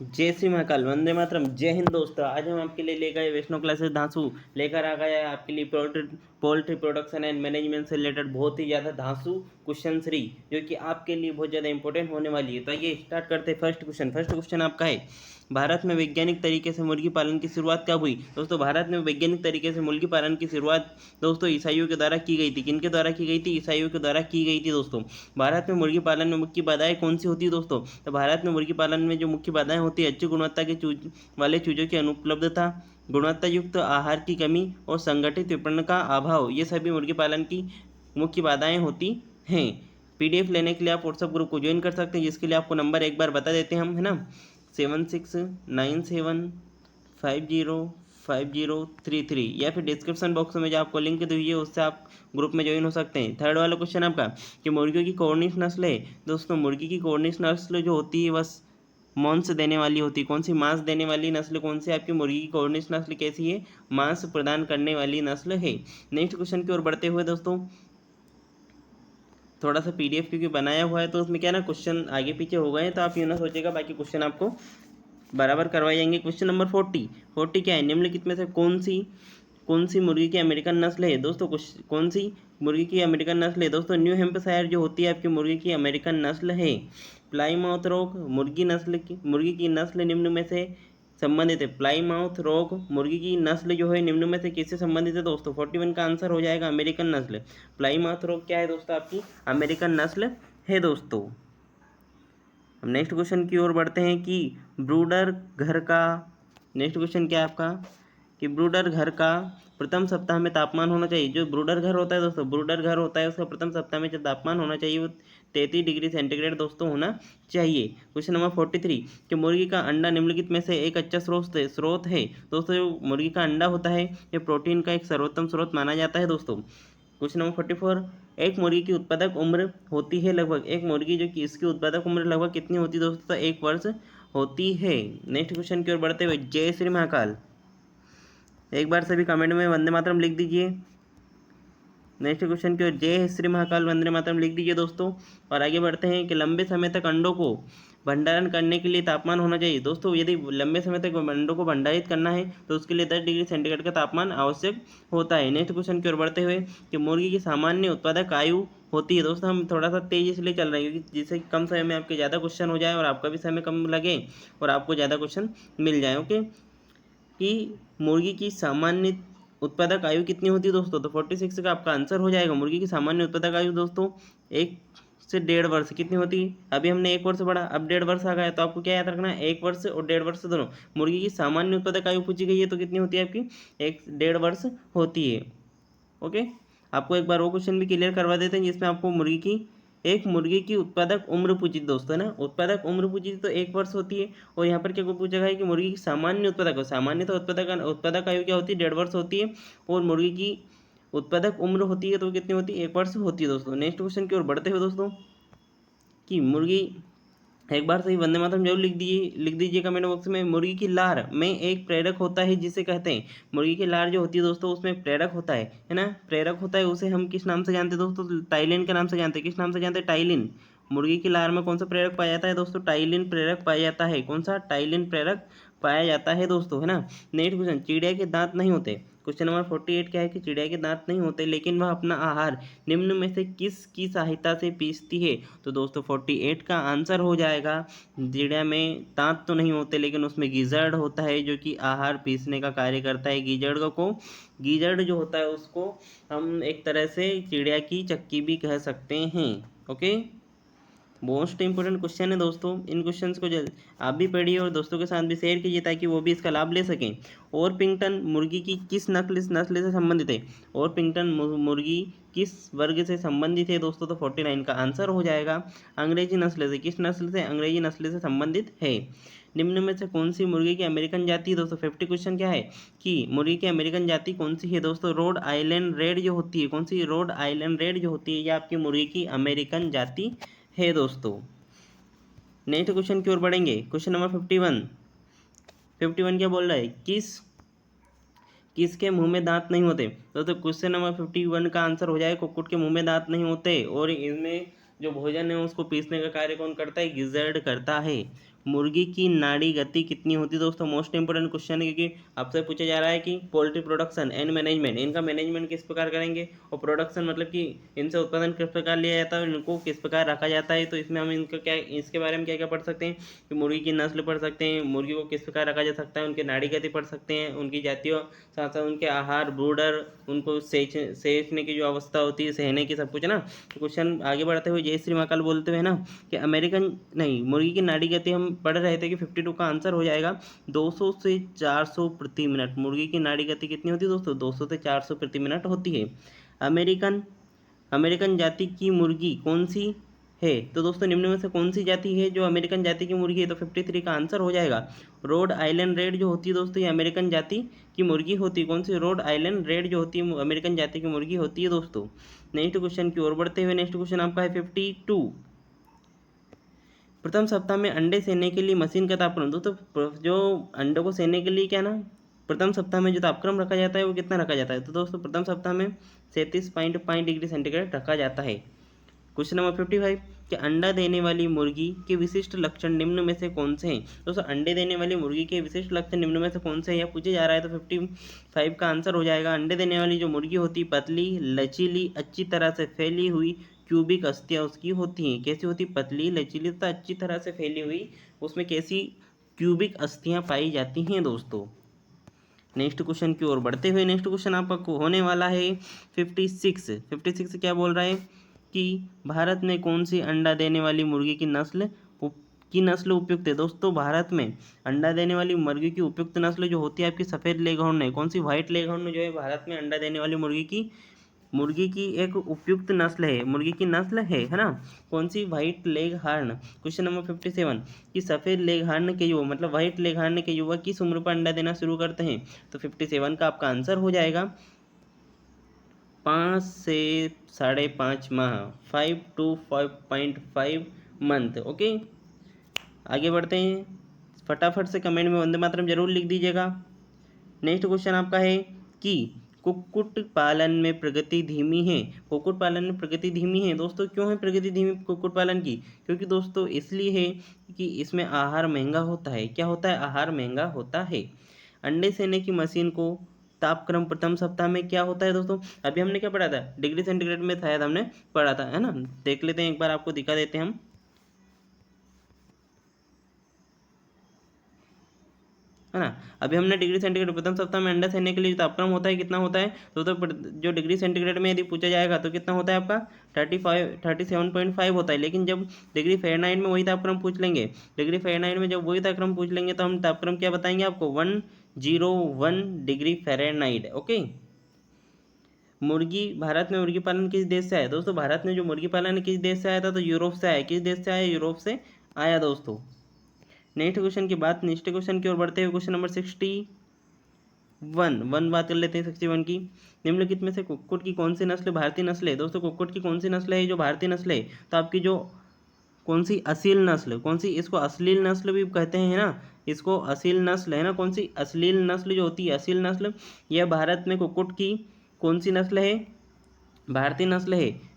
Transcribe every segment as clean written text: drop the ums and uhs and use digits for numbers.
जय श्री महाकाल, वंदे मातरम, जय हिंद दोस्तों। आज हम आपके लिए ले गए वैष्णो क्लासेस धांसू लेकर आ गए आपके लिए पोल्ट्री प्रोडक्शन एंड मैनेजमेंट से रिलेटेड बहुत ही ज़्यादा धांसू क्वेश्चन थ्री, जो कि आपके लिए बहुत ज़्यादा इंपॉर्टेंट होने वाली है। तो ये स्टार्ट करते हैं। फर्स्ट क्वेश्चन आपका है, भारत में वैज्ञानिक तरीके से मुर्गी पालन की शुरुआत कब हुई? दोस्तों, भारत में वैज्ञानिक तरीके से मुर्गी पालन की शुरुआत दोस्तों ईसाइयों के द्वारा की गई थी। किनके द्वारा की गई थी? ईसाइयों के द्वारा की गई थी दोस्तों। भारत में मुर्गी पालन में मुख्य बाधाएं कौन सी होती है दोस्तों? तो भारत में मुर्गी पालन में जो मुख्य बाधाएं होती है, अच्छी गुणवत्ता के वाले चूजों की अनुपलब्धता, गुणवत्ता युक्त आहार की कमी और संगठित विपणन का अभाव, ये सभी मुर्गी पालन की मुख्य बाधाएं होती हैं। पीडीएफ लेने के लिए आप व्हाट्सएप ग्रुप को ज्वाइन कर सकते हैं, जिसके लिए आपको नंबर एक बार बता देते हैं हम, है ना, 7697505033, या फिर डिस्क्रिप्शन बॉक्स में जो आपको लिंक दी हुई है उससे आप ग्रुप में ज्वाइन हो सकते हैं। थर्ड वाला क्वेश्चन आपका कि मुर्गियों की कौर्निश नस्ल है। दोस्तों, मुर्गी की कौर्निश नस्ल जो होती है बस मांस देने वाली होती है। कौन सी? मांस देने वाली नस्ल कौन सी? आपकी मुर्गी की कौर्निश नस्ल कैसी है? मांस प्रदान करने वाली नस्ल है। नेक्स्ट क्वेश्चन की ओर बढ़ते हुए दोस्तों, थोड़ा सा पीडीएफ क्योंकि बनाया हुआ है तो उसमें क्या ना क्वेश्चन आगे पीछे हो गए हैं, तो आप यूँ ना सोचेगा, बाकी क्वेश्चन आपको बराबर करवाए जाएंगे। क्वेश्चन नंबर 40 क्या है? निम्नलिखित में से कौन सी मुर्गी की अमेरिकन नस्ल है? दोस्तों, कौन सी मुर्गी की अमेरिकन नस्ल है? दोस्तों, न्यू हैम्पशायर जो होती है आपकी मुर्गी की अमेरिकन नस्ल है। प्लाईमाउथ रॉक मुर्गी की नस्ल निम्न में से संबंधित है। प्लाईमाउथ रॉक मुर्गी की नस्ल जो है निम्न में से किससे संबंधित है? दोस्तों, 41 का आंसर हो जाएगा अमेरिकन नस्ल। प्लाईमाउथ रॉक क्या है दोस्तों? आपकी अमेरिकन नस्ल है दोस्तों। अब नेक्स्ट क्वेश्चन की ओर बढ़ते हैं कि ब्रूडर घर का नेक्स्ट क्वेश्चन क्या है आपका कि ब्रूडर घर का प्रथम सप्ताह में तापमान होना चाहिए। जो ब्रूडर घर होता है दोस्तों, ब्रूडर घर होता है उसका प्रथम सप्ताह में जो तापमान होना चाहिए वो 33 डिग्री सेंटीग्रेड दोस्तों होना चाहिए। क्वेश्चन नंबर 43 कि मुर्गी का अंडा निम्नलिखित में से एक अच्छा स्रोत है। दोस्तों, जो मुर्गी का अंडा होता है ये प्रोटीन का एक सर्वोत्तम स्रोत माना जाता है दोस्तों। क्वेश्चन नंबर 44, एक मुर्गी की उत्पादक उम्र होती है लगभग, एक मुर्गी जो कि इसकी उत्पादक उम्र लगभग कितनी होती है दोस्तों? 1 वर्ष होती है। नेक्स्ट क्वेश्चन की ओर बढ़ते हुए, जय श्री महाकाल, एक बार सभी कमेंट में वंदे मातरम लिख दीजिए। नेक्स्ट क्वेश्चन की ओर, जय श्री महाकाल वंदे मातरम लिख दीजिए दोस्तों। और आगे बढ़ते हैं कि लंबे समय तक अंडों को भंडारण करने के लिए तापमान होना चाहिए। दोस्तों, यदि लंबे समय तक अंडों को भंडारित करना है तो उसके लिए 10 डिग्री सेंटीग्रेड का तापमान आवश्यक होता है। नेक्स्ट क्वेश्चन की ओर बढ़ते हुए कि मुर्गी की सामान्य उत्पादक आयु होती है। दोस्तों, हम थोड़ा सा तेज इसलिए चल रहे हैं क्योंकि जिससे कम समय में आपके ज़्यादा क्वेश्चन हो जाए और आपका भी समय कम लगे और आपको ज़्यादा क्वेश्चन मिल जाए। ओके, कि मुर्गी की सामान्य उत्पादक आयु कितनी होती है दोस्तों? तो 46 का आपका आंसर हो जाएगा। मुर्गी की सामान्य उत्पादक आयु दोस्तों 1 से 1.5 वर्ष कितनी होती है? अभी हमने 1 वर्ष पढ़ा, अब 1.5 वर्ष आ गया, तो आपको क्या याद रखना है? 1 वर्ष और 1.5 वर्ष दोनों। मुर्गी की सामान्य उत्पादक आयु पूछी गई है तो कितनी होती है आपकी? 1.5 वर्ष होती है। ओके, आपको एक बार वो क्वेश्चन भी क्लियर करवा देते हैं जिसमें आपको एक मुर्गी की उत्पादक उम्र पूछी दोस्तों, है ना, उत्पादक उम्र पूछी तो 1 वर्ष होती है। और यहाँ पर क्या पूछा गया है कि मुर्गी की सामान्य तो उत्पादक आयु क्या होती है? 1.5 वर्ष होती है। और मुर्गी की उत्पादक उम्र होती है तो कितनी होती है? 1 वर्ष होती है दोस्तों। नेक्स्ट क्वेश्चन की ओर बढ़ते हुए दोस्तों, कि मुर्गी, एक बार सही वंदे मातरम जरूर लिख दीजिए कमेंट बॉक्स में। मुर्गी की लार में एक प्रेरक होता है जिसे कहते हैं, मुर्गी की लार जो होती है दोस्तों उसमें एक प्रेरक होता है ना, प्रेरक होता है, उसे हम किस नाम से जानते हैं दोस्तों? टाइलिन के नाम से जानते हैं। किस नाम से जानते हैं? टाइलिन। मुर्गी की लार में कौन सा प्रेरक पाया जाता है दोस्तों? टाइलिन प्रेरक पाया जाता है। कौन सा? टाइलिन प्रेरक पाया जाता है दोस्तों, है ना। नेक्स्ट क्वेश्चन, चिड़िया के दांत नहीं होते। क्वेश्चन नंबर 48 क्या है कि चिड़िया के दांत नहीं होते लेकिन वह अपना आहार निम्न में से किसकी सहायता से पीसती है? तो दोस्तों 48 का आंसर हो जाएगा, चिड़िया में दांत तो नहीं होते लेकिन उसमें गीजड़ होता है जो कि आहार पीसने का कार्य करता है। गीजड़ जो होता है उसको हम एक तरह से चिड़िया की चक्की भी कह सकते हैं। ओके, मोस्ट इंपॉर्टेंट क्वेश्चन है दोस्तों। इन क्वेश्चंस को आप भी पढ़िए और दोस्तों के साथ भी शेयर कीजिए ताकि वो भी इसका लाभ ले सकें। और पिंगटन मुर्गी की किस नस्ल से संबंधित है? और पिंगटन मुर्गी किस वर्ग से संबंधित है दोस्तों? तो 49 का आंसर हो जाएगा अंग्रेजी नस्ल से। किस नस्ल से? अंग्रेजी नस्ल से संबंधित है। निम्न में से कौन सी मुर्गी की अमेरिकन जाति है दोस्तों? 50 क्वेश्चन क्या है कि मुर्गी की अमेरिकन जाति कौन सी है दोस्तों? रोड आइलैंड रेड जो होती है, कौन सी? रोड आइलैंड रेड जो होती है ये आपकी मुर्गी की अमेरिकन जाति है दोस्तों। नेक्स्ट क्वेश्चन की ओर बढ़ेंगे। क्वेश्चन नंबर 51 क्या बोल रहा है? किसके मुंह में दांत नहीं होते? तो क्वेश्चन नंबर 51 का आंसर हो जाए कुक्कुट के मुंह में दांत नहीं होते। और इनमें जो भोजन है उसको पीसने का कार्य कौन करता है? गिजर्ड करता है। मुर्गी की नाड़ी गति कितनी होती है दोस्तों? मोस्ट इंपोर्टेंट क्वेश्चन है, क्योंकि आपसे पूछा जा रहा है कि पोल्ट्री प्रोडक्शन एंड मैनेजमेंट, इनका मैनेजमेंट किस प्रकार करेंगे, और प्रोडक्शन मतलब कि इनसे उत्पादन किस प्रकार लिया जाता है और इनको किस प्रकार रखा जाता है। तो इसमें हम इनका क्या, इसके बारे में क्या क्या पढ़ सकते हैं कि मुर्गी की नस्ल पढ़ सकते हैं, मुर्गी को किस प्रकार रखा जा सकता है, उनके नाड़ी गति पढ़ सकते हैं, उनकी जातियों, साथ साथ उनके आहार, ब्रूडर, उनको सेचने की जो अवस्था होती है, सहने की, सब कुछ ना। तो क्वेश्चन आगे बढ़ते हुए जय श्री महाकाल बोलते हुए ना कि अमेरिकन नहीं, मुर्गी की नाड़ी गति हम पढ़ रहे थे कि 52 का आंसर हो जाएगा 200 से 400 प्रति मिनट। मुर्गी की नाड़ी गति कितनी होती है दोस्तों? 200 से 400 प्रति मिनट होती है। अमेरिकन अमेरिकन जाति की मुर्गी कौन सी है? तो दोस्तों निम्न में से कौन सी जाति है जो अमेरिकन जाति की मुर्गी है? तो 53 का आंसर हो जाएगा रोड आइलैंड रेड जो होती है दोस्तों, ये अमेरिकन जाति की मुर्गी होती है। कौन सी? रोड आइलैंड रेड जो होती है अमेरिकन जाति की मुर्गी होती है दोस्तों। नेक्स्ट क्वेश्चन की ओर बढ़ते हुए, नेक्स्ट क्वेश्चन आपका है 52। प्रथम सप्ताह में अंडे सेने के लिए मशीन का तापक्रम, दोस्तों जो अंडों को सेने के लिए क्या ना, प्रथम सप्ताह में जो तापक्रम रखा जाता है वो कितना रखा जाता है? तो दोस्तों प्रथम सप्ताह में 37.5 डिग्री सेंटीग्रेड रखा जाता है। क्वेश्चन नंबर 55 कि अंडा देने वाली मुर्गी के विशिष्ट लक्षण निम्न में से कौन से हैं? दोस्तों अंडे देने वाली मुर्गी के विशिष्ट लक्षण निम्न में से कौन से हैं, यह पूछे जा रहा है। तो 55 का आंसर हो जाएगा अंडे देने वाली जो मुर्गी होती है पतली, लचीली, अच्छी तरह से फैली हुई क्यूबिक अस्थियाँ उसकी होती हैं। कैसी होती? पतली, लचीली तथा अच्छी तरह से फैली हुई, उसमें कैसी? क्यूबिक अस्थियाँ पाई जाती हैं दोस्तों। नेक्स्ट क्वेश्चन की ओर बढ़ते हुए, नेक्स्ट क्वेश्चन आपका होने वाला है 56 क्या बोल रहा है कि भारत में कौन सी अंडा देने वाली मुर्गी की नस्ल उपयुक्त है? दोस्तों भारत में अंडा देने वाली मुर्गी की उपयुक्त नस्ल जो होती है आपकी सफ़ेद लेगहॉर्न है। कौन सी? व्हाइट लेगहॉर्न जो है भारत में अंडा देने वाली मुर्गी की एक उपयुक्त नस्ल है, मुर्गी की नस्ल है ना। कौन सी? White leghorn. Question number 57 कि सफ़ेद लेग हार्न के युवा मतलब व्हाइट लेग हार्न के युवा किस उम्र पर अंडा देना शुरू करते हैं? तो 57 का आपका आंसर हो जाएगा 5 से 5.5 माह, 5 to 5.5 मंथ। ओके, आगे बढ़ते हैं। फटाफट से कमेंट में वंदे मातरम जरूर लिख दीजिएगा। नेक्स्ट क्वेश्चन आपका है कि कुक्कुट पालन में प्रगति धीमी है। कुक्कुट पालन में प्रगति धीमी है दोस्तों, क्यों है प्रगति धीमी कुक्कुट पालन की? क्योंकि दोस्तों इसलिए है कि इसमें आहार महंगा होता है। क्या होता है? आहार महंगा होता है। अंडे सेने की मशीन को तापक्रम प्रथम सप्ताह में क्या होता है दोस्तों? अभी हमने क्या पढ़ा था? डिग्री सेंटीग्रेड में शायद हमने पढ़ा था, है ना। देख लेते हैं एक बार, आपको दिखा देते हैं हम, है ना। अभी हमने डिग्री सेंटीग्रेड प्रथम सप्ताह में अंडा सेने के लिए तापक्रम होता है, कितना होता है तो जो डिग्री सेंटीग्रेड में यदि पूछा जाएगा तो कितना होता है आपका 37.5 होता है। लेकिन जब डिग्री फ़ारेनहाइट में वही तापक्रम पूछ लेंगे, डिग्री फ़ारेनहाइट में जब वही तापक्रम पूछ लेंगे तो हम तापक्रम क्या बताएंगे आपको? 101 डिग्री फ़ारेनहाइट। ओके, भारत में मुर्गी पालन किस देश से आया? दोस्तों भारत में जो मुर्गी पालन किस देश से आया था? तो यूरोप से आया। किस देश से आया? यूरोप से आया दोस्तों। नेक्स्ट क्वेश्चन की बात, नेक्स्ट क्वेश्चन की ओर बढ़ते हुए, क्वेश्चन नंबर 61 बात कर लेते हैं 61 की। निम्नलिखित में से कुक्कुट की कौन सी नस्ल भारतीय नस्ल है? दोस्तों कुक्कुट की कौन सी नस्ल है जो भारतीय नस्ल है? तो आपकी जो कौन सी असील नस्ल, कौन सी? इसको अश्लील नस्ल भी कहते हैं ना, इसको असील नस्ल है ना। कौन सी? अश्लील नस्ल जो होती है, असील नस्ल, यह भारत में कुक्कुट की कौन सी नस्ल है? भारतीय नस्ल है।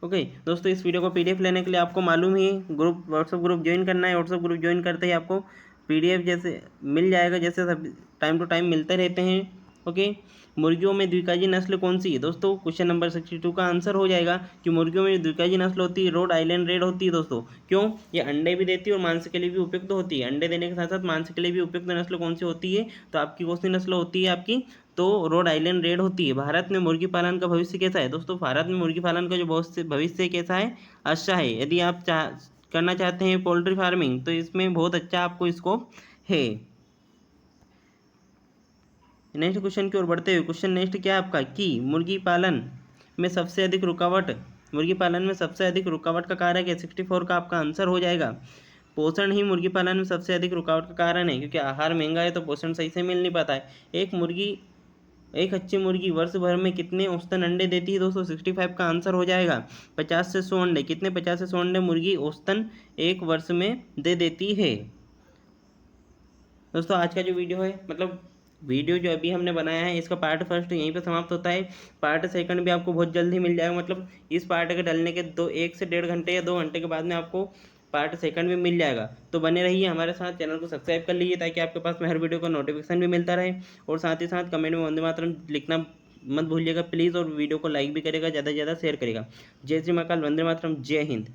ओके दोस्तों, इस वीडियो को पीडीएफ लेने के लिए आपको मालूम ही ग्रुप, व्हाट्सअप ग्रुप ज्वाइन करना है। व्हाट्सअप ग्रुप ज्वाइन करते ही आपको पीडीएफ जैसे मिल जाएगा, जैसे सब टाइम टू टाइम मिलते रहते हैं। ओके, मुर्गियों में द्विकाजी नस्ल कौन सी है? दोस्तों क्वेश्चन नंबर 62 का आंसर हो जाएगा कि मुर्गियों में द्विकाजी नस्ल होती है रोड आइलैंड रेड होती है दोस्तों। क्यों? ये अंडे भी देती है और मांस के लिए भी उपयुक्त होती है। अंडे देने के साथ साथ मांस के लिए भी उपयुक्त नस्ल कौन सी होती है? तो आपकी कौन सी नस्ल होती है आपकी? तो रोड आइलैंड रेड होती है। भारत में मुर्गी पालन का भविष्य कैसा है? दोस्तों भारत में मुर्गी पालन का जो भविष्य कैसा है? अच्छा है। यदि आप करना चाहते हैं पोल्ट्री फार्मिंग तो इसमें बहुत अच्छा आपको स्कोप है। नेक्स्ट क्वेश्चन की ओर बढ़ते हुए, क्वेश्चन नेक्स्ट क्या है आपका कि मुर्गी पालन में सबसे अधिक रुकावट का कारक है। 64 का आपका आंसर हो जाएगा पोषण ही मुर्गी पालन में सबसे अधिक रुकावट का कारण है, क्योंकि आहार महंगा है तो पोषण सही से मिल नहीं पाता है। एक अच्छी मुर्गी वर्ष भर में कितने औसतन अंडे देती है? दोस्तों 65 का आंसर हो जाएगा 50 से 100 अंडे। कितने? 50 से 100 अंडे मुर्गी औसतन एक वर्ष में दे देती है। दोस्तों आज का जो वीडियो है, मतलब वीडियो जो अभी हमने बनाया है, इसका पार्ट फर्स्ट यहीं पे समाप्त होता है। पार्ट सेकंड भी आपको बहुत जल्दी मिल जाएगा। मतलब इस पार्ट के डलने के 1 से 1.5 घंटे या 2 घंटे के बाद में आपको पार्ट सेकंड में मिल जाएगा। तो बने रहिए हमारे साथ, चैनल को सब्सक्राइब कर लीजिए ताकि आपके पास में हर वीडियो का नोटिफिकेशन भी मिलता रहे। और साथ ही साथ कमेंट में वंदे मातरम लिखना मत भूलिएगा प्लीज़, और वीडियो को लाइक भी करेगा, ज़्यादा से ज़्यादा शेयर करेगा। जय श्री महाकाल, वंदे मातरम, जय हिंद।